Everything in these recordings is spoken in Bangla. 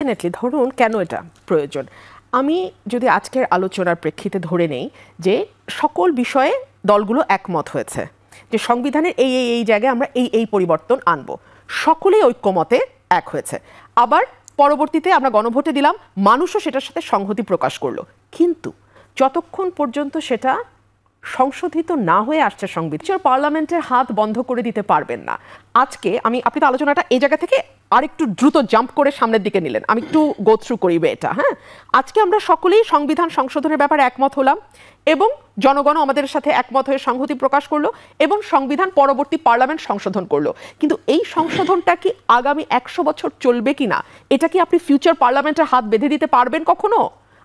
ডেফিনেটলি ধরুন কেন এটা প্রয়োজন। আমি যদি আজকের আলোচনার প্রেক্ষিতে ধরে নেই যে সকল বিষয়ে দলগুলো একমত হয়েছে যে সংবিধানের এই জায়গায় আমরা এই পরিবর্তন আনবো, সকলেই ঐক্যমতে এক হয়েছে। আবার পরবর্তীতে আমরা গণভোটে দিলাম, মানুষও সেটার সাথে সংহতি প্রকাশ করলো, কিন্তু যতক্ষণ পর্যন্ত সেটা সংশোধিত না হয়ে আসছে সংবিধান, পার্লামেন্টের হাত বন্ধ করে দিতে পারবেন না। আজকে আপনি তো আলোচনাটা এই জায়গা থেকে আরেকটু দ্রুত জাম্প করে সামনের দিকে নিলেন, আমি একটু গো থ্রু করিবে এটা। হ্যাঁ, আজকে আমরা সকলেই সংবিধান সংশোধনের ব্যাপারে একমত হলাম এবং জনগণও আমাদের সাথে একমত হয়ে সংহতি প্রকাশ করলো এবং সংবিধান পরবর্তী পার্লামেন্ট সংশোধন করলো। কিন্তু এই সংশোধনটা কি আগামী 100 বছর চলবে কিনা, এটা কি আপনি ফিউচার পার্লামেন্টের হাত বেঁধে দিতে পারবেন কখনো?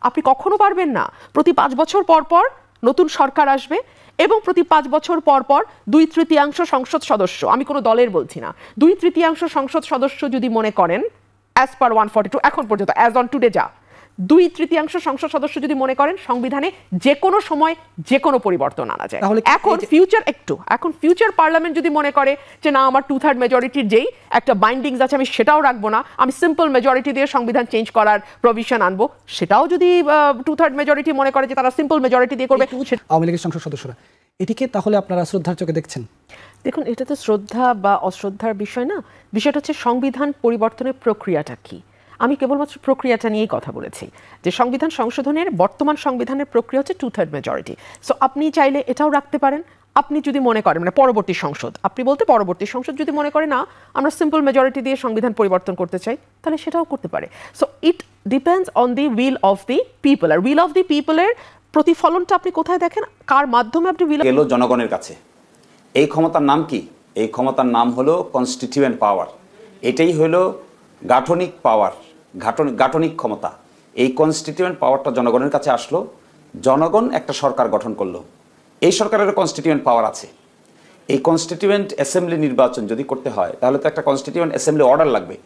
আপনি কখনো পারবেন না। প্রতি 5 বছর পর পর নতুন সরকার আসবে এবং প্রতি 5 বছর পর পর 2/3 সংসদ সদস্য, আমি কোনো দলের বলছি না, 2/3 সংসদ সদস্য যদি মনে করেন অ্যাজ পার 142 এখন পর্যন্ত অ্যাজ অন টুডে যা 2/3 সংসদ সদস্য যদি মনে করেন সংবিধানে যে কোনো সময় যে কোনো পরিবর্তন আনা যায়, এখন ফিউচার পার্লামেন্ট যদি মনে করে যে না আমার 2/3 মেজরিটির যেই একটা বাইন্ডিংস আছে আমি সেটাও রাখবো না, আমি সিম্পল মেজরিটি দিয়ে সংবিধান চেঞ্জ করার প্রভিশন আনবো, সেটাও যদি 2/3 মেজরিটি মনে করে যে তারা সিম্পল মেজরিটি দিয়ে করবে। আওয়ামী লীগের সংসদ সদস্যরা এটিকে তাহলে আপনারা শ্রদ্ধার চোখে দেখছেন? দেখুন, এটা তো শ্রদ্ধা বা অশ্রদ্ধার বিষয় না, বিষয়টা হচ্ছে সংবিধান পরিবর্তনের প্রক্রিয়াটা কি। আমি কেবলমাত্র প্রক্রিয়াটা নিয়েই কথা বলেছি যে সংবিধান সংশোধনের বর্তমান সংবিধানের প্রক্রিয়া হচ্ছে 2/3 মেজরিটি। সো আপনি চাইলে এটাও রাখতে পারেন, আপনি যদি মনে করেন মানে পরবর্তী সংসদ, আপনি বলতে পরবর্তী সংসদ যদি মনে করে না আমরা সিম্পল মেজরিটি দিয়ে সংবিধান পরিবর্তন করতে চাই, তাহলে সেটাও করতে পারে। So it depends on the will of the people. আর উইল অফ দি পিপলের প্রতিফলনটা আপনি কোথায় দেখেন, কার মাধ্যমে আপনি উইল গেল জনগণের কাছে। এই ক্ষমতার নাম কি? এই ক্ষমতার নাম হলো কনস্টিটিউয়েন্ট পাওয়ার। এটাই হলো গাঠনিক পাওয়ার, গাঠনিক ক্ষমতা। এই কনস্টিটিউয়েন্ট পাওয়ারটা জনগণের কাছে আসলো, জনগণ একটা সরকার গঠন করলো, এই সরকারের কনস্টিটিউয়েন্ট পাওয়ার আছে। এই কনস্টিটিউয়েন্ট অ্যাসেম্বলি নির্বাচন যদি করতে হয় তাহলে তো একটা কনস্টিটিউয়েন্ট অ্যাসেম্বলি অর্ডার লাগবে।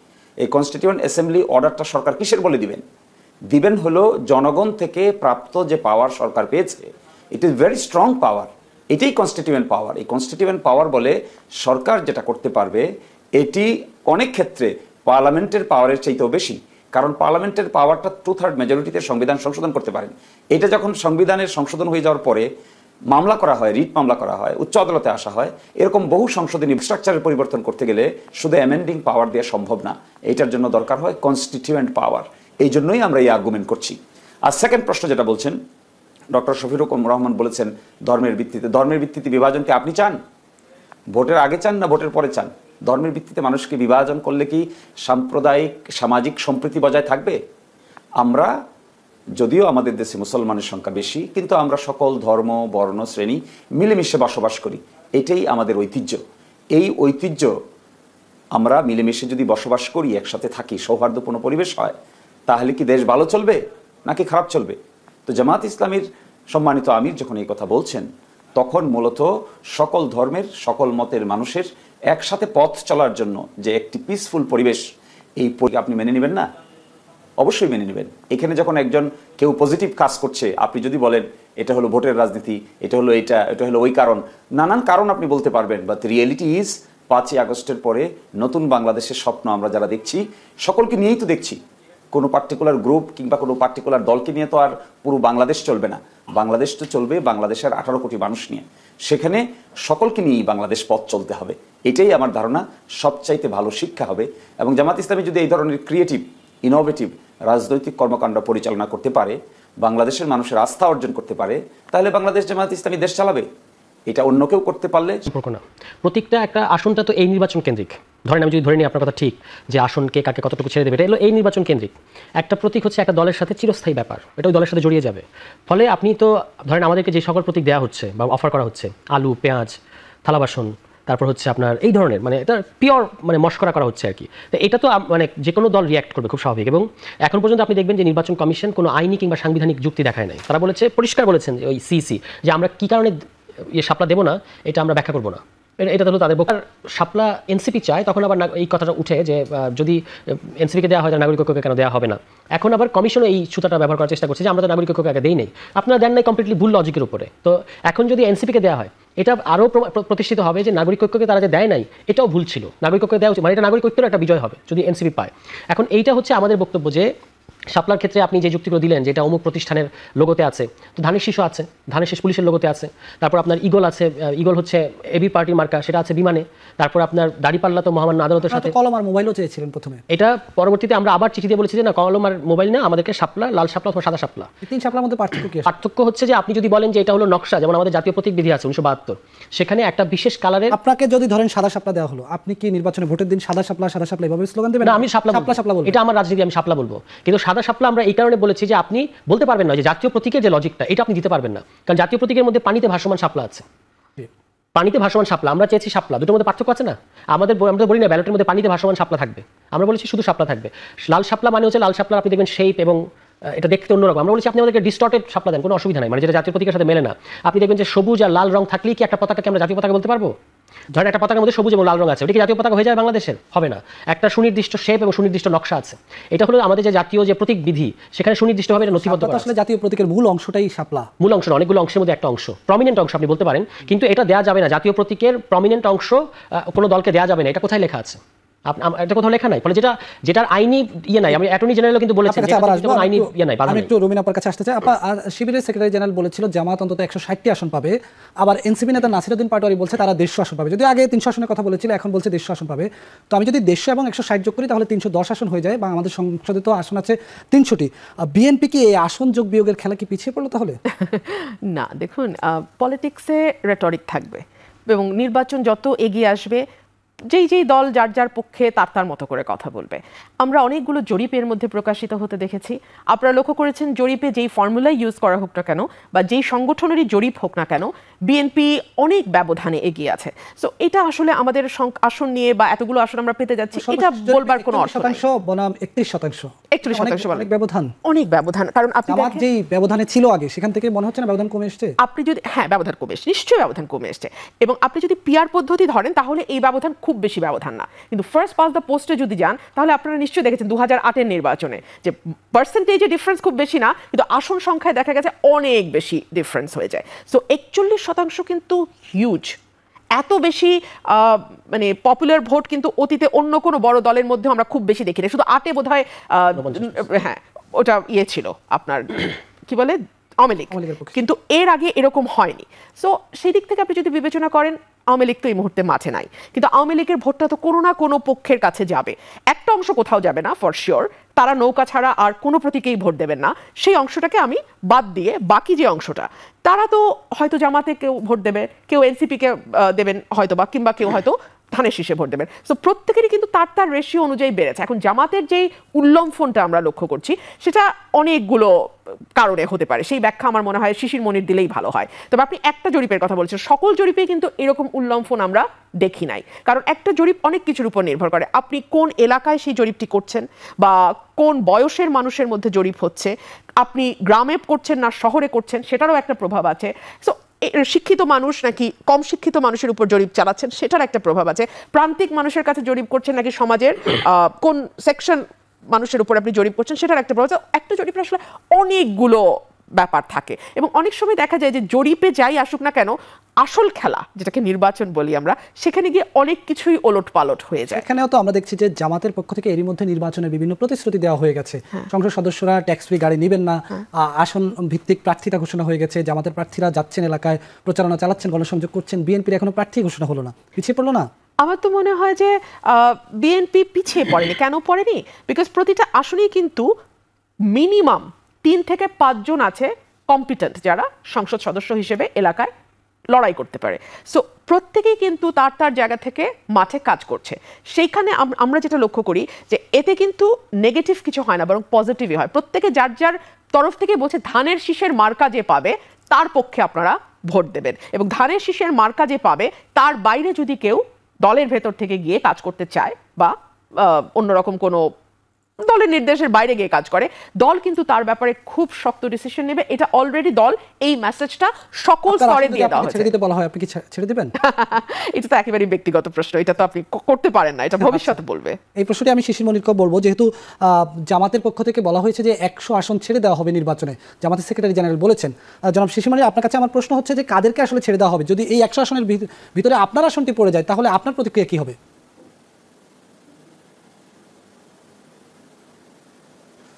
এই কনস্টিটিউয়েন্ট অ্যাসেম্বলি অর্ডারটা সরকার কিসের বলে দিবেন হলো জনগণ থেকে প্রাপ্ত যে পাওয়ার সরকার পেয়েছে, ইট ইজ ভেরি স্ট্রং পাওয়ার। এটাই কনস্টিটিউয়েন্ট পাওয়ার। এই কনস্টিটিউয়েন্ট পাওয়ার বলে সরকার যেটা করতে পারবে এটি অনেক ক্ষেত্রে পার্লামেন্টের পাওয়ারের চাইতেও বেশি, কারণ পার্লামেন্টের পাওয়ারটা 2/3 মেজরিটিতে সংবিধান সংশোধন করতে পারেন। এটা যখন সংবিধানের সংশোধন হয়ে যাওয়ার পরে মামলা করা হয়, রিট মামলা করা হয়, উচ্চ আদালতে আসা হয়, এরকম বহু সংশোধনী স্ট্রাকচারের পরিবর্তন করতে গেলে শুধু অ্যামেন্ডিং পাওয়ার দেওয়া সম্ভব না, এটার জন্য দরকার হয় কনস্টিটিউয়েন্ট পাওয়ার। এই জন্যই আমরা এই আর্গুমেন্ট করছি। আর সেকেন্ড প্রশ্ন যেটা বলছেন, ডক্টর শফিকুর রহমান বলেছেন ধর্মের ভিত্তিতে বিভাজনকে আপনি চান? ভোটের আগে চান না ভোটের পরে চান? ধর্মের ভিত্তিতে মানুষকে বিভাজন করলে কি সাম্প্রদায়িক সামাজিক সম্প্রীতি বজায় থাকবে? আমরা যদিও আমাদের দেশে মুসলমানের সংখ্যা বেশি, কিন্তু আমরা সকল ধর্ম বর্ণ শ্রেণী মিলেমিশে বসবাস করি, এটাই আমাদের ঐতিহ্য। এই ঐতিহ্য আমরা মিলেমিশে যদি বসবাস করি, একসাথে থাকি, সৌহার্দ্যপূর্ণ পরিবেশ হয়, তাহলে কি দেশ ভালো চলবে নাকি খারাপ চলবে? তো জামাত ইসলামীর সম্মানিত আমির যখন এই কথা বলছেন, তখন মূলত সকল ধর্মের সকল মতের মানুষের একসাথে পথ চলার জন্য যে একটি পিসফুল পরিবেশ, এই আপনি মেনে নেবেন না? অবশ্যই মেনে নেবেন। এখানে যখন কেউ পজিটিভ কাজ করছে, আপনি যদি বলেন এটা হলো ভোটের রাজনীতি, এটা হলো ওই কারণ, নানান কারণ আপনি বলতে পারবেন, বাট রিয়েলিটি ইজ 5ই আগস্টের পরে নতুন বাংলাদেশের স্বপ্ন আমরা যারা দেখছি, সকলকে নিয়েই তো দেখছি। কোনো পার্টিকুলার গ্রুপ কিংবা কোনো পার্টিকুলার দলকে নিয়ে তো আর পুরো বাংলাদেশ চলবে না। বাংলাদেশ তো চলবে বাংলাদেশের 18 কোটি মানুষ নিয়ে, সেখানে সকলকে নিয়েই বাংলাদেশ পথ চলতে হবে। এটাই আমার ধারণা সবচাইতে ভালো শিক্ষা হবে। এবং জামাত ইসলামী যদি এই ধরনের ক্রিয়েটিভ ইনোভেটিভ রাজনৈতিক কর্মকাণ্ড পরিচালনা করতে পারে, বাংলাদেশের মানুষের আস্থা অর্জন করতে পারে, তাহলে বাংলাদেশ জামাত ইসলামী দেশ চালাবে। এটা অন্য কেউ করতে পারলে না। প্রত্যেকটা একটা আসনটা তো এই নির্বাচন কেন্দ্রিক। ধরেন আমি যদি ধরে নিই আপনার কথা ঠিক যে আসনকে কাকে কতটুকু ছেড়ে দেবে, এটা হলো এই নির্বাচন কেন্দ্রিক। একটা প্রতীক হচ্ছে একটা দলের সাথে চিরস্থায়ী ব্যাপার, এটা ওই দলের সাথে জড়িয়ে যাবে। ফলে আপনি তো ধরেন আমাদেরকে যে সকল প্রতীক দেওয়া হচ্ছে বা অফার করা হচ্ছে, আলু, পেঁয়াজ, থালা বাসন, তারপর হচ্ছে আপনার এই ধরনের মানে এটা পিওর মানে মস্করা করা হচ্ছে আর কি। তো এটা তো মানে যে কোনো দল রিয়াক্ট করবে খুব স্বাভাবিক। এবং এখন পর্যন্ত আপনি দেখবেন যে নির্বাচন কমিশন কোনো আইনি কিংবা সাংবিধানিক যুক্তি দেখায় নাই। তারা বলেছে, পরিষ্কার বলেছেন যে ওই সিসি যে আমরা কী কারণে শাপলা দেবো না এটা আমরা ব্যাখ্যা করবো না। এটা হলো তাদের বক্তব্য। শাপলা এনসিপি চায়, তখন আবার এই কথাটা উঠে যে যদি এনসিপিকে দেওয়া হয় তাহলে নাগরিক ঐক্যকে কেন দেওয়া হবে না। এখন আবার কমিশনও এই ছুতাটা ব্যবহার করার চেষ্টা করছে যে আমরা তো নাগরিক ঐক্যকে আগে দেই নাই, আপনারা দেন নাই কমপ্লিটলি ভুল লজিকের উপরে। তো এখন যদি এনসিপিকে দেওয়া হয় এটা আরও প্রতিষ্ঠিত হবে যে নাগরিক ঐক্যকে তারা যে দেয় নাই এটাও ভুল ছিল, নাগরিক ঐক্য দেওয়া উচিত, মানে এটা নাগরিক ঐক্যের একটা বিজয় হবে যদি এনসিপি পায়। এখন এইটা হচ্ছে আমাদের বক্তব্য যে শাপলার ক্ষেত্রে আপনি যে যুক্তিগুলো দিলেন যে এটা অমুক প্রতিষ্ঠানের লোগোতে আছে, তো ধানের শীষও আছে, ধানের শীষ পুলিশের লোগোতে আছে, তারপর আপনার ইগল আছে, ইগল হচ্ছে এবি পার্টির মার্কা, সেটা আছে বিমানে, তারপর আপনার দাড়িপাল্লা তো মহামান্য আদালতের সাথে, কলম আর মোবাইলও চেয়েছিলেন প্রথমে, এটা পরবর্তীতে আমরা আবার চিঠি দিয়ে বলেছি যে না কলম আর মোবাইল না, আমাদেরকে শাপলা, লাল শাপলা অথবা সাদা শাপলা। তিন শাপলার মধ্যে পার্থক্য কি? পার্থক্য হচ্ছে যে আপনি যদি বলেন যে এটা হলো নকশা, যেমন আমাদের জাতীয় প্রতীক বিধি আছে 1972, সেখানে একটা বিশেষ কালারের, আপনাকে যদি ধরেন সাদা শাপলা দেওয়া হলো, আপনি কি নির্বাচনে ভোটের দিন সাদা শাপলা এভাবে স্লোগান দেবেন? না, আমি শাপলা বলবো, এটা আমার রাজনীতি, আমি শাপলা বলবো। কিন্তু সাদা শাপলা আমরা এই কারণে বলেছি যে আপনি বলতে পারবেন না যে জাতীয় প্রতীকের যে লজিকটা এটা আপনি দিতে পারবেন না, কারণ জাতীয় প্রতীকের মধ্যে পানিতে ভাসমান শাপলা আছে, পানিতে ভাসমান শাপলা, আমরা চেয়েছি শাপলা, দুটোর মধ্যে পার্থক্য আছে না? আমরা বলি না ব্যালটের মধ্যে পানিতে ভাসমান শাপলা থাকবে, আমরা বলেছি শুধু শাপলা থাকবে। লাল শাপলা মানে হচ্ছে লাল শাপলা আপনি দেখবেন শেপ এবং এটা দেখতে অন্যরকম, আমরা বলেছি আপনি আমাদেরকে ডিস্টর্টেড শাপলা দেন, কোনো অসুবিধা নাই, মানে যেটা জাতীয় প্রতীকের সাথে মেলে না। আপনি দেখবেন যে সবুজ আর লাল রং থাকলেই কি একটা পতাকাকে আমরা জাতীয় পতাকা বলতে পারবো? ধরেন একটা পতাকার মধ্যে সবুজ এবং লাল রং আছে, ওটা কি জাতীয় পতাকা হয়ে যায় বাংলাদেশের? হবে না। একটা সুনির্দিষ্ট শেপ এবং সুনির্দিষ্ট নকশা আছে, এটা হলো আমাদের যে জাতীয় যে প্রতীক বিধি, সেখানে সুনির্দিষ্টভাবে এটা নথিবদ্ধ করা আছে। আসলে জাতীয় প্রতীকের মূল অংশটাই শাপলা, মূল অংশ না, অনেকগুলো অংশের মধ্যে একটা অংশ, প্রমিনেন্ট অংশ আপনি বলতে পারেন, কিন্তু এটা দেওয়া যাবে না, জাতীয় প্রতীকের প্রমিনেন্ট অংশ কোনো দলকে দেওয়া যাবে না, এটা কোথায় লেখা আছে? এটা কোথাও লেখা নাই, ফলে যেটার আইনি ইয়ে নাই। আমি অ্যাটর্নি জেনারেল কিন্তু বলেছেন আইনি ইয়ে নাই। আমি একটু রুমিন আপার কাছে আসতে চাই। আপা, শিবিরের সেক্রেটারি জেনারেল বলেছিল জামাত অন্তত 160টি আসন পাবে, আবার এনসিপি নেতা নাসিরউদ্দিন পাটোয়ারি বলছে তারা 150 আসন পাবে, যদি আগে 300 আসনের কথা বলেছিল, এখন বলছে 150 আসন পাবে। তো আমি যদি 150 এবং 160 যোগ করি তাহলে 310 আসন হয়ে যায়, বা আমাদের সংসদে তো আসন আছে 300টি। বিএনপি কি এই আসন যোগ বিয়োগের খেলা কি পিছিয়ে পড়লো তাহলে? না, দেখুন, পলিটিক্সে রেটরিক থাকবে এবং নির্বাচন যত এগিয়ে আসবে যেই দল যার যার পক্ষে তার মতো করে কথা বলবে। আমরা অনেকগুলো জরিপের মধ্যে প্রকাশিত হতে দেখেছি, আপনারা লক্ষ্য করেছেন জরিপে যেই ফর্মুলা ইউজ করা হোক না কেন বা যেই সংগঠনেরই জরিপ হোক না কেন, বিএনপি অনেক ব্যবধানে এগিয়ে আছে। সো এটা আসলে আমাদের আসন নিয়ে বা এতগুলো আসন আমরা পেতে যাচ্ছি এটা বলবার কোনো অর্থ নাই। 41% বনাম 31%, 41% অনেক ব্যবধান, অনেক ব্যবধান। কারণ আপনি যেই ব্যবধানে ছিল আগে সেখান থেকে মনে হচ্ছে না ব্যবধান কমে এসেছে? আপনি যদি ব্যবধান কমে এসেছে, নিশ্চয়ই ব্যবধান কমে এসেছে, এবং আপনি যদি পিআর পদ্ধতি ধরেন তাহলে এই ব্যবধান খুব বেশি ব্যবধান না। কিন্তু ফার্স্ট পাস দ্য পোস্টে যদি যান তাহলে আপনারা নিশ্চয়ই দেখেছেন 2008-এর নির্বাচনে যে পার্সেন্টেজে ডিফারেন্স খুব বেশি না, কিন্তু আসন সংখ্যায় দেখা গেছে অনেক বেশি ডিফারেন্স হয়ে যায়। সো 41% কিন্তু হিউজ, এত বেশি মানে পপুলার ভোট কিন্তু অতীতে অন্য কোনো বড় দলের মধ্যে আমরা খুব বেশি দেখি না। শুধু 8-এ বোধহয় ওটা ছিল আপনার কি বলে আওয়ামী লীগ, কিন্তু এর আগে এরকম হয়নি। সো সেই দিক থেকে আপনি যদি বিবেচনা করেন আওয়ামী লীগ তো এই মুহূর্তে মাঠে নাই, কিন্তু আওয়ামী লীগের ভোটটা তো কোনো না কোনো পক্ষের কাছে যাবে, একটা অংশ কোথাও যাবে না ফর শিওর, তারা নৌকা ছাড়া আর কোনো প্রতীকেই ভোট দেবেন না, সেই অংশটাকে আমি বাদ দিয়ে বাকি যে অংশটা তারা তো হয়তো জামাতে কেউ ভোট দেবে, কেউ এনসিপিকে দেবেন হয়তো বা, কিংবা কেউ হয়তো ধানের শীষে ভোট দেবেন। সো প্রত্যেকেরই কিন্তু তার রেশিও অনুযায়ী বেড়েছে। এখন জামাতের যেই উল্লম্ফনটা আমরা লক্ষ্য করছি সেটা অনেকগুলো কারণে হতে পারে, সেই ব্যাখ্যা আমার মনে হয় শিশির মনির দিলেই ভালো হয়। তবে আপনি একটা জরিপের কথা বলছেন, সকল জরিপে কিন্তু এরকম উল্লম্ফন আমরা দেখি নাই, কারণ একটা জরিপ অনেক কিছুর উপর নির্ভর করে। আপনি কোন এলাকায় সেই জরিপটি করছেন বা কোন বয়সের মানুষের মধ্যে জরিপ হচ্ছে, আপনি গ্রামে করছেন না শহরে করছেন, সেটারও একটা প্রভাব আছে। সো শিক্ষিত মানুষ নাকি কম শিক্ষিত মানুষের উপর জরিপ চালাচ্ছেন সেটার একটা প্রভাব আছে, প্রান্তিক মানুষের কাছে জরিপ করছেন নাকি সমাজের কোন সেকশন মানুষের উপর আপনি জরিপ করছেন সেটার একটা প্রভাব আছে। একটা জরিপের আসলে অনেকগুলো ব্যাপার থাকে এবং অনেক সময় দেখা যায় যে জরিপে যাই আসুক না কেন, আসল খেলা যেটাকে নির্বাচন বলি আমরা, সেখানে গিয়ে অনেক কিছুই ওলট পালট হয়ে যায়। এখানেও তো আমরা দেখছি যে জামাতের পক্ষ থেকে এরই মধ্যে নির্বাচনের বিভিন্ন প্রতিশ্রুতি দেওয়া হয়ে গেছে, সংসদ সদস্যরা ট্যাক্স ফ্রি গাড়ি নেবেন না, আসন ভিত্তিক প্রার্থিতা ঘোষণা হয়ে গেছে, জামাতের প্রার্থীরা যাচ্ছেন এলাকায় প্রচারণা চালাচ্ছেন, গণসংযোগ করছেন, বিএনপির এখনো প্রার্থী ঘোষণা হলো না, পিছিয়ে পড়লো না? আমার তো মনে হয় যে বিএনপি পিছিয়ে পড়েনি। কেন পড়েনি? বিকজ প্রতিটা আসনেই কিন্তু মিনিমাম 3 থেকে 5 জন আছে কম্পিটেন্ট, যারা সংসদ সদস্য হিসেবে এলাকায় লড়াই করতে পারে। সো প্রত্যেকেই কিন্তু তার জায়গা থেকে মাঠে কাজ করছে। সেইখানে আমরা যেটা লক্ষ্য করি যে এতে কিন্তু নেগেটিভ কিছু হয় না, বরং পজিটিভই হয়। প্রত্যেকে যার যার তরফ থেকে বলছে ধানের শীষের মার্কা যে পাবে তার পক্ষে আপনারা ভোট দেবেন, এবং ধানের শীষের মার্কা যে পাবে তার বাইরে যদি কেউ দলের ভেতর থেকে গিয়ে কাজ করতে চায় বা অন্যরকম কোনো দলের নির্দেশের বাইরে গিয়ে কাজ করে, দল কিন্তু তার ব্যাপারে খুব শক্ত ডিসিশন নেবে। এটা অলরেডি দল এই মেসেজটা সকল স্তরে দিয়ে দেওয়া হয়েছে। ছেড়ে দিতে বলা হয়, আপনি কি ছেড়ে দিবেন? এটা তো একেবারেই ব্যক্তিগত প্রশ্ন, এটা তো আপনি করতে পারেন না, এটা ভবিষ্যতে বলবে। এই প্রশ্নটি আমি শিশির মনিরকে বলবো, যেহেতু জামাতের পক্ষ থেকে বলা হয়েছে যে 100 আসন ছেড়ে দেওয়া হবে নির্বাচনে, জামাতের সেক্রেটারি জেনারেল বলেছেন। জনাব শিশির মনির, আপনার কাছে আমার প্রশ্ন হচ্ছে যে কাদেরকে আসলে ছেড়ে দেওয়া হবে? যদি এই 100 আসনের ভিতরে আপনার আসনটি পড়ে যায় তাহলে আপনার প্রতিক্রিয়া কি হবে?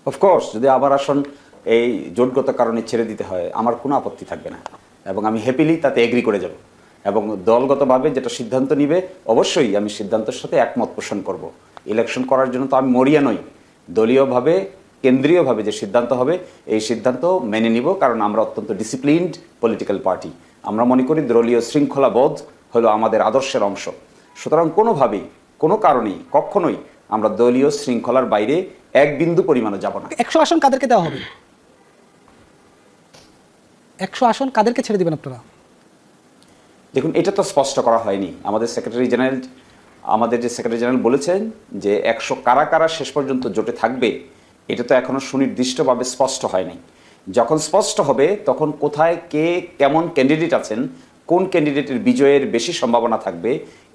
অফকোর্স যদি আবার আসন এই জোটগত কারণে ছেড়ে দিতে হয় আমার কোনো আপত্তি থাকবে না, এবং আমি হ্যাপিলি তাতে এগ্রি করে যাব, এবং দলগতভাবে যেটা সিদ্ধান্ত নিবে অবশ্যই আমি সিদ্ধান্তের সাথে একমত পোষণ করব। ইলেকশন করার জন্য তো আমি মরিয়া নই, দলীয়ভাবে কেন্দ্রীয়ভাবে যে সিদ্ধান্ত হবে এই সিদ্ধান্ত মেনে নিব, কারণ আমরা অত্যন্ত ডিসিপ্লিনড পলিটিক্যাল পার্টি। আমরা মনে করি দলীয় শৃঙ্খলাবোধ হলো আমাদের আদর্শের অংশ। সুতরাং কোনোভাবেই কোনো কারণেই কখনোই আমরা দলীয় শৃঙ্খলার বাইরে এক বিন্দু পরিমাণে যাব না। 100 আসন কাদেরকে দেওয়া হবে? 100 আসন কাদেরকে ছেড়ে দিবেন আপনারা? দেখুন, এটা তো স্পষ্ট করা হয়নি। আমাদের যে সেক্রেটারি জেনারেল বলেছেন যে 100 কারা কারা শেষ পর্যন্ত জোটে থাকবে, এটা তো এখনো সুনির্দিষ্টভাবে স্পষ্ট হয়নি। যখন স্পষ্ট হবে তখন কোথায় কে কেমন ক্যান্ডিডেট আছেন, কোন ক্যান্ডিডেটের বিজয়ের বেশি সম্ভাবনা থাকবে,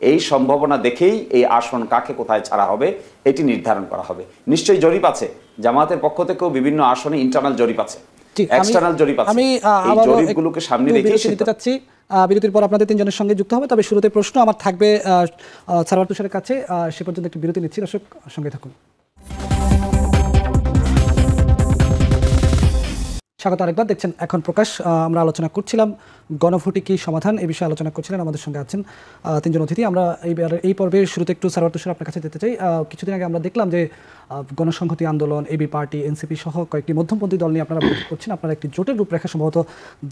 এই সম্ভাবনা দেখেই এই আসন কাকে কোথায় ছাড়া হবে এটি নির্ধারণ করা হবে। নিশ্চয়ই জরিপ আছে, জামাতের পক্ষ থেকেও বিভিন্ন আসনে ইন্টারনাল জরিপ আছে, এক্সটার্নাল জরিপ আছে। আমি এই জরিপগুলোকে সামনে রেখে দিতে চাচ্ছি, বিরতির পর আপনাদের তিনজনের সঙ্গে যুক্ত হবে। তবে শুরুতে প্রশ্ন আমার থাকবে সারওয়ার তুষারের কাছে, সে পর্যন্ত একটু বিরতি নিচ্ছি। দর্শক সঙ্গে থাকুন। স্বাগত আরেকবার, দেখছেন এখন প্রকাশ। আমরা আলোচনা করছিলাম গণভোটে কি সমাধান, এই বিষয়ে আলোচনা করছিলেন। আমাদের সঙ্গে আছেন তিনজন অতিথি। আমরা এই পর্বের শুরুতে একটু সারওয়ার তুষার আপনার কাছে যেতে চাই। কিছুদিন আগে আমরা দেখলাম যে গণসংহতি আন্দোলন, এবি পার্টি, এনসিপি সহ কয়েকটি মধ্যমপন্থী দল নিয়ে আপনারা বৈঠক করছেন, আপনারা একটি জোটের রূপরেখা সম্ভবত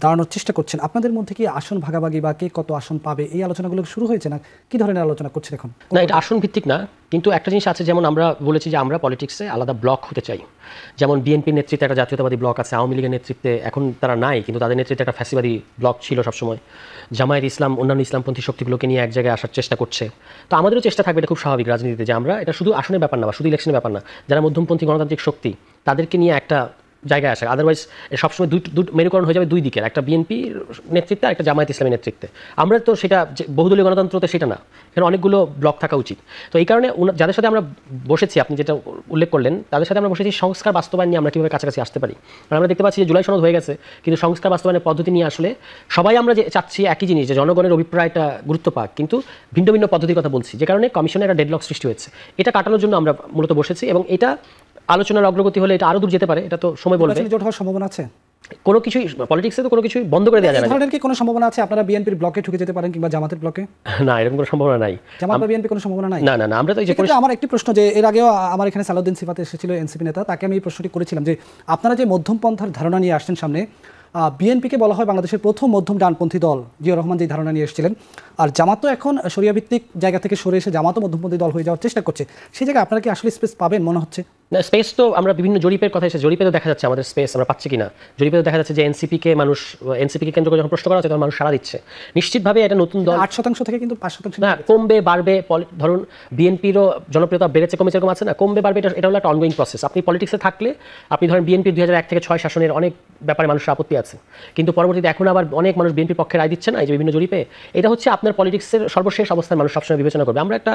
দাঁড়ানোর চেষ্টা করছেন। আপনাদের মধ্যে কি আসন ভাগাভাগি বা কে কত আসন পাবে এই আলোচনাগুলো শুরু হয়েছে, না কি ধরনের আলোচনা করছেন এখন? না, এটা আসন ভিত্তিক না, কিন্তু একটা জিনিস আছে, যেমন আমরা বলেছি যে আমরা পলিটিক্সে আলাদা ব্লক হতে চাই। যেমন বিএনপির নেতৃত্বে একটা জাতীয়তাবাদী ব্লক আছে, আওয়ামী লীগের নেতৃত্বে এখন তারা নাই, কিন্তু তাদের নেতৃত্বে একটা ফ্যাসিবাদী ব্লক ছিল সবসময়। জামায়াত ইসলাম অন্যান্য ইসলামপন্থী শক্তিগুলোকে নিয়ে এক জায়গায় আসার চেষ্টা করছে। তো আমাদেরও চেষ্টা থাকবে, এটা খুব স্বাভাবিক রাজনীতিতে, যে আমরা এটা শুধু আসনের ব্যাপার না বা শুধু ইলেকশনের ব্যাপার না, যারা মধ্যমপন্থী গণতান্ত্রিক শক্তি তাদেরকে নিয়ে একটা জায়গায় আসে। আদারওয়াইজ সবসময় দুই মেরুকরণ হয়ে যাবে দুই দিকের, একটা বিএনপির নেতৃত্বে আর একটা জামায়াত ইসলামের নেতৃত্বে। আমরা তো সেটা বহুদলীয় গণতন্ত্রতে সেটা না, এখানে অনেকগুলো ব্লক থাকা উচিত। তো এই কারণে যাদের সাথে আমরা বসেছি, আপনি যেটা উল্লেখ করলেন, তাদের সাথে আমরা বসেছি সংস্কার বাস্তবায়ন নিয়ে আমরা কীভাবে কাছাকাছি আসতে পারি। আমরা দেখতে পাচ্ছি যে জুলাই সনদ হয়ে গেছে, কিন্তু সংস্কার বাস্তবায়নের পদ্ধতি নিয়ে আসলে সবাই আমরা যে চাচ্ছি একই জিনিস, যে জনগণের অভিপ্রায়টা গুরুত্ব পাক, কিন্তু ভিন্ন ভিন্ন পদ্ধতির কথা বলছি, যে কারণে কমিশনের একটা ডেডলক সৃষ্টি হয়েছে। এটা কাটানোর জন্য আমরা মূলত বসেছি, এবং এটা আলোচনার অগ্রগতি হলে এটা আরো দূর যেতে পারে, এটা তো সময় বলবে। জোট হওয়ার সম্ভাবনা আছে? কোনো কিছুই পলিটিক্সে তো কোনো কিছুই বন্ধ করে দেওয়া যায় না। এই ধরনের কি কোনো সম্ভাবনা আছে আপনারা বিএনপির ব্লকে ঢুকে যেতে পারেন কিংবা জামাতের ব্লকে? না, এরকম কোনো সম্ভাবনা নাই। জামাত বা বিএনপি কোনো সম্ভাবনা নাই? না না না, আমরা তো এই যে আমার একটি প্রশ্ন, যে এর আগেও আমার এখানে সালাউদ্দিন সিফাত এসেছিল, এনসিপি নেতা, তাকে আমি এই প্রশ্নটি করেছিলাম যে আপনারা যে মধ্যম পন্থার ধারণা নিয়ে আসছেন সামনে, বিএনপিকে বলা হয় বাংলাদেশের প্রথম মধ্যম ডানপন্থী দল, জিয়াউর রহমান যে ধারণা নিয়ে এসেছিলেন, আর জামাত তো এখন শরিয়া ভিত্তিক জায়গা থেকে সরে এসে জামাতও মধ্যমপন্থী দল হয়ে যাওয়ার চেষ্টা করছে। সেই জায়গায় আপনারা কি আসলে স্পেস পাবেন মনে হচ্ছে? না, স্পেস তো আমরা বিভিন্ন জরিপের কথা এসে জরিপে তো দেখা যাচ্ছে আমাদের স্পেস আমরা পাচ্ছি কিনা। জরিপে তো দেখা যাচ্ছে যে এনসিপিকে কেন্দ্র করে যখন প্রশ্ন করা হচ্ছে তখন মানুষ সাড়া দিচ্ছে। নিশ্চিতভাবে এটা নতুন দল 8% থেকে কিন্তু 5% না, কমবে বাড়বে। ধরুন বিএনপিরও জনপ্রিয়তা বেড়েছে কমেছে, এরকম আছে না, কমবে বাড়বে, এটা হলো একটা অনগোয়িং প্রসেস। আপনি পলিটিক্সে থাকলে আপনি ধরেন বিএনপি 2001 থেকে 6 শাসনের অনেক ব্যাপারে মানুষের আপত্তি আছে, কিন্তু পরবর্তীতে এখন আবার অনেক মানুষ বিএনপির পক্ষে রায় দিচ্ছে না, এই যে বিভিন্ন জরিপে। এটা হচ্ছে আপনার পলিটিক্সের সর্বশেষ অবস্থায় মানুষ সবসময় বিবেচনা করবে। আমরা একটা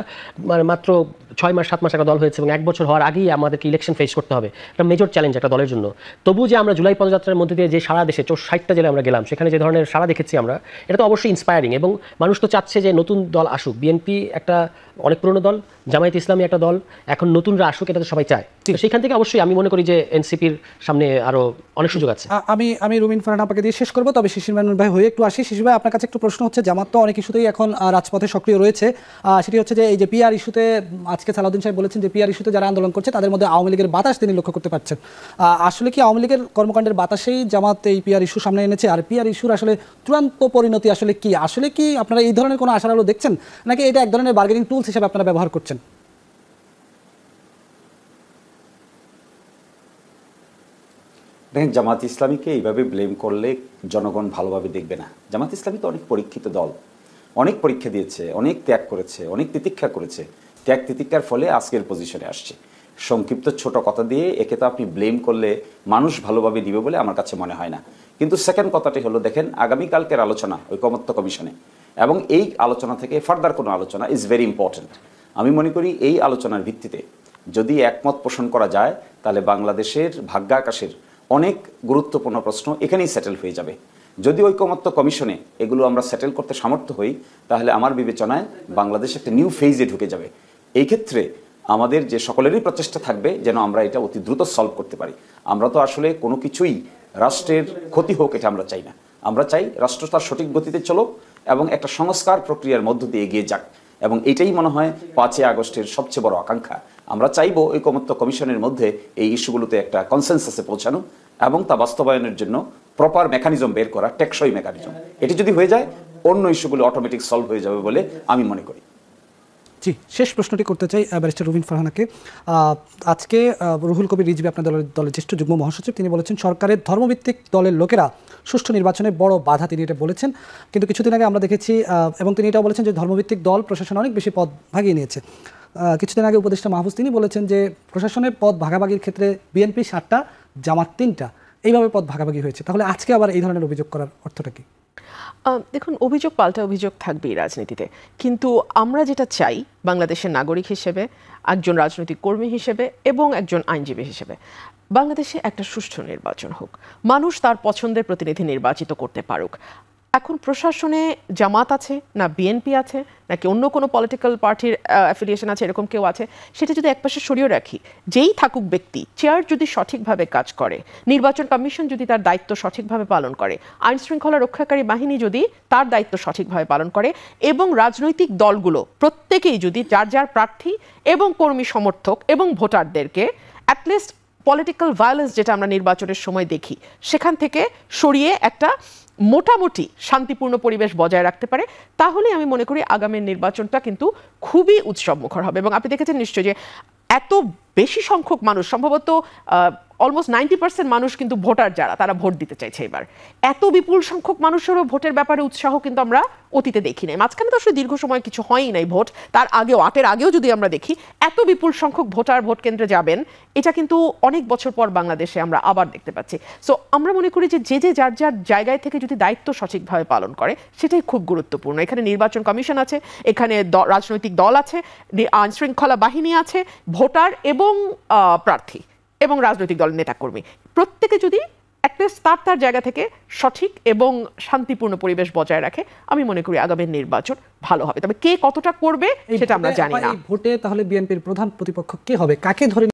মাত্র 6 মাস 7 মাস একটা দল হয়েছে, এবং 1 বছর হওয়ার আগেই আমাদেরকে ইলেকশন ফেস করতে হবে, একটা মেজর চ্যালেঞ্জ একটা দলের জন্য। তবু যে আমরা জুলাই পদযাত্রার মধ্যে দিয়ে যে সারা দেশে 60টা জেলে আমরা গেলাম, সেখানে যে ধরনের সারা দেখেছি আমরা, এটা তো অবশ্যই ইন্সপায়ারিং। এবং মানুষ তো চাচ্ছে যে নতুন দল আসুক। বিএনপি একটা অনেক পুরনো দল, জামায়াত ইসলামী একটা দল, এখন নতুনরা আসুক, এটা তো সবাই চায়। সেখান থেকে অবশ্যই আমি মনে করি যে এনসিপির সামনে আরো অনেক সুযোগ আছে। আমি রুমিন ফারহান আপনাকে দিয়ে শেষ করবো, তবে শিশির মেনন ভাই হয়ে একটু আসি। শিশির ভাই, আপনার কাছে একটু প্রশ্ন হচ্ছে, জামাত তো অনেক ইস্যুতেই এখন রাজপথে সক্রিয় রয়েছে, সেটি হচ্ছে যে এই যে পিআর ইস্যুতে, আজকে সালাউদ্দিন সাহেব বলেছেন যে পিআর ইস্যুতে যারা আন্দোলন করছে তাদের মধ্যে আওয়ামী লীগের বাতাস তিনি লক্ষ্য করতে পারছেন। আসলে কি আওয়ামী লীগের কর্মকাণ্ডের বাতাসেই জামাত এই পিআর ইস্যু সামনে এনেছে? আর পিআর ইস্যুর আসলে চূড়ান্ত পরিণতি আসলে কি? আসলে কি আপনারা এই ধরনের কোনো আশার আলো দেখছেন, নাকি এটা এক ধরনের বার্গেনিং টুলস হিসেবে আপনারা ব্যবহার করছেন? দেখেন, জামাত ইসলামীকে এইভাবে ব্লেম করলে জনগণ ভালোভাবে দেখবে না। জামাত ইসলামী তো অনেক পরীক্ষিত দল, অনেক পরীক্ষা দিয়েছে, অনেক ত্যাগ করেছে, অনেক তিতিক্ষা করেছে। ত্যাগ তিতিক্ষার ফলে আজকের পজিশনে আসছে। সংক্ষিপ্ত ছোট কথা দিয়ে একে তো আপনি ব্লেম করলে মানুষ ভালোভাবে দিবে বলে আমার কাছে মনে হয় না। কিন্তু সেকেন্ড কথাটি হলো, দেখেন আগামীকালকের আলোচনা ঐকমত্য কমিশনে, এবং এই আলোচনা থেকে ফার্দার কোনো আলোচনা ইজ ভেরি ইম্পর্ট্যান্ট। আমি মনে করি এই আলোচনার ভিত্তিতে যদি একমত পোষণ করা যায় তাহলে বাংলাদেশের ভাগ্যাকাশের অনেক গুরুত্বপূর্ণ প্রশ্ন এখানেই সেটেল হয়ে যাবে। যদি ঐকমত্য কমিশনে এগুলো আমরা সেটেল করতে সামর্থ্য হই তাহলে আমার বিবেচনায় বাংলাদেশ একটা নিউ ফেজে ঢুকে যাবে। এই ক্ষেত্রে আমাদের যে সকলেরই প্রচেষ্টা থাকবে যেন আমরা এটা অতি দ্রুত সলভ করতে পারি। আমরা তো আসলে কোনো কিছুই রাষ্ট্রের ক্ষতি হোক এটা আমরা চাই না। আমরা চাই রাষ্ট্র তার সঠিক গতিতে চলুক এবং একটা সংস্কার প্রক্রিয়ার মধ্য দিয়ে এগিয়ে যাক, এবং এটাই মনে হয় 5ই আগস্টের সবচেয়ে বড় আকাঙ্ক্ষা। আমরা চাইবো ঐকমত্য কমিশনের মধ্যে এই ইস্যুগুলোতে একটা কনসেনসাসে পৌঁছানো এবং তা বাস্তবায়নের জন্য প্রপার মেকানিজম বের করা, টেকসই মেকানিজম। এটি যদি হয়ে যায় অন্য ইস্যুগুলো অটোমেটিক সলভ হয়ে যাবে বলে আমি মনে করি। জি, শেষ প্রশ্নটি করতে চাই ব্যারিস্টার রুবিন ফারহানাকে। আজকে রুহুল কবির রিজভী আপনার দলের জ্যেষ্ঠ যুগ্ম মহাসচিব, তিনি বলেছেন সরকারের ধর্মভিত্তিক দলের লোকেরা সুষ্ঠু নির্বাচনে বড় বাধা, তিনি এটা বলেছেন। কিন্তু কিছুদিন আগে আমরা দেখেছি, এবং তিনি এটাও বলেছেন যে ধর্মভিত্তিক দল প্রশাসনে অনেক বেশি পদ ভাগিয়ে নিয়েছে। কিছুদিন আগে উপদেষ্টা মাহফুজ তিনি বলেছেন যে প্রশাসনের পদ ভাগাভাগির ক্ষেত্রে বিএনপি 7টা, জামাত 3টা, এইভাবে পদ ভাগাভাগি হয়েছে। তাহলে আজকে আবার এই ধরনের অভিযোগ করার অর্থটা কি? দেখুন, অভিযোগ পাল্টা অভিযোগ থাকবেই রাজনীতিতে, কিন্তু আমরা যেটা চাই বাংলাদেশের নাগরিক হিসেবে, একজন রাজনৈতিক কর্মী হিসেবে এবং একজন আইনজীবী হিসেবে, বাংলাদেশে একটা সুষ্ঠু নির্বাচন হোক, মানুষ তার পছন্দের প্রতিনিধি নির্বাচিত করতে পারুক। এখন প্রশাসনে জামাত আছে না বিএনপি আছে নাকি অন্য কোনো পলিটিক্যাল পার্টির অ্যাফিলিয়েশন আছে, এরকম কেউ আছে, সেটা যদি একপাশে সরিয়ে রাখি, যেই থাকুক ব্যক্তি, চেয়ার যদি সঠিকভাবে কাজ করে, নির্বাচন কমিশন যদি তার দায়িত্ব সঠিকভাবে পালন করে, আইন শৃঙ্খলা রক্ষাকারী বাহিনী যদি তার দায়িত্ব সঠিকভাবে পালন করে, এবং রাজনৈতিক দলগুলো প্রত্যেকেই যদি যার যার প্রার্থী এবং কর্মী সমর্থক এবং ভোটারদেরকে অ্যাটলিস্ট পলিটিক্যাল ভায়োলেন্স যেটা আমরা নির্বাচনের সময় দেখি সেখান থেকে সরিয়ে একটা মোটামুটি শান্তিপূর্ণ পরিবেশ বজায় রাখতে পারে, তাহলে আমি মনে করি আগামী নির্বাচনটা কিন্তু খুবই উৎসবমুখর হবে। এবং আপনি দেখেছেন নিশ্চয়ই যে এত বেশি সংখ্যক মানুষ, সম্ভবত অলমোস্ট 90% মানুষ কিন্তু ভোটার যারা, তারা ভোট দিতে চাইছে এবার। এত বিপুল সংখ্যক মানুষেরও ভোটের ব্যাপারে উৎসাহ কিন্তু আমরা অতীতে দেখি নাই। মাঝখানে তো আসলে দীর্ঘ সময় কিছু হয়ই নাই ভোট, তার আগেও 8-এর আগেও যদি আমরা দেখি এত বিপুল সংখ্যক ভোটার ভোট কেন্দ্রে যাবেন, এটা কিন্তু অনেক বছর পর বাংলাদেশে আমরা আবার দেখতে পাচ্ছি। সো আমরা মনে করি যে যে যার যার জায়গায় থেকে যদি দায়িত্ব সঠিকভাবে পালন করে সেটাই খুব গুরুত্বপূর্ণ। এখানে নির্বাচন কমিশন আছে, এখানে রাজনৈতিক দল আছে, আইন শৃঙ্খলা বাহিনী আছে, ভোটার এবং প্রার্থী এবং রাজনৈতিক দলের নেতাকর্মী, প্রত্যেকে যদি অ্যাটলিস্ট তার জায়গা থেকে সঠিক এবং শান্তিপূর্ণ পরিবেশ বজায় রাখে, আমি মনে করি আগামী নির্বাচন ভালো হবে। তবে কে কতটা করবে সেটা আমরা জানি না। ভোটে তাহলে বিএনপির প্রধান প্রতিপক্ষ কে হবে, কাকে ধরে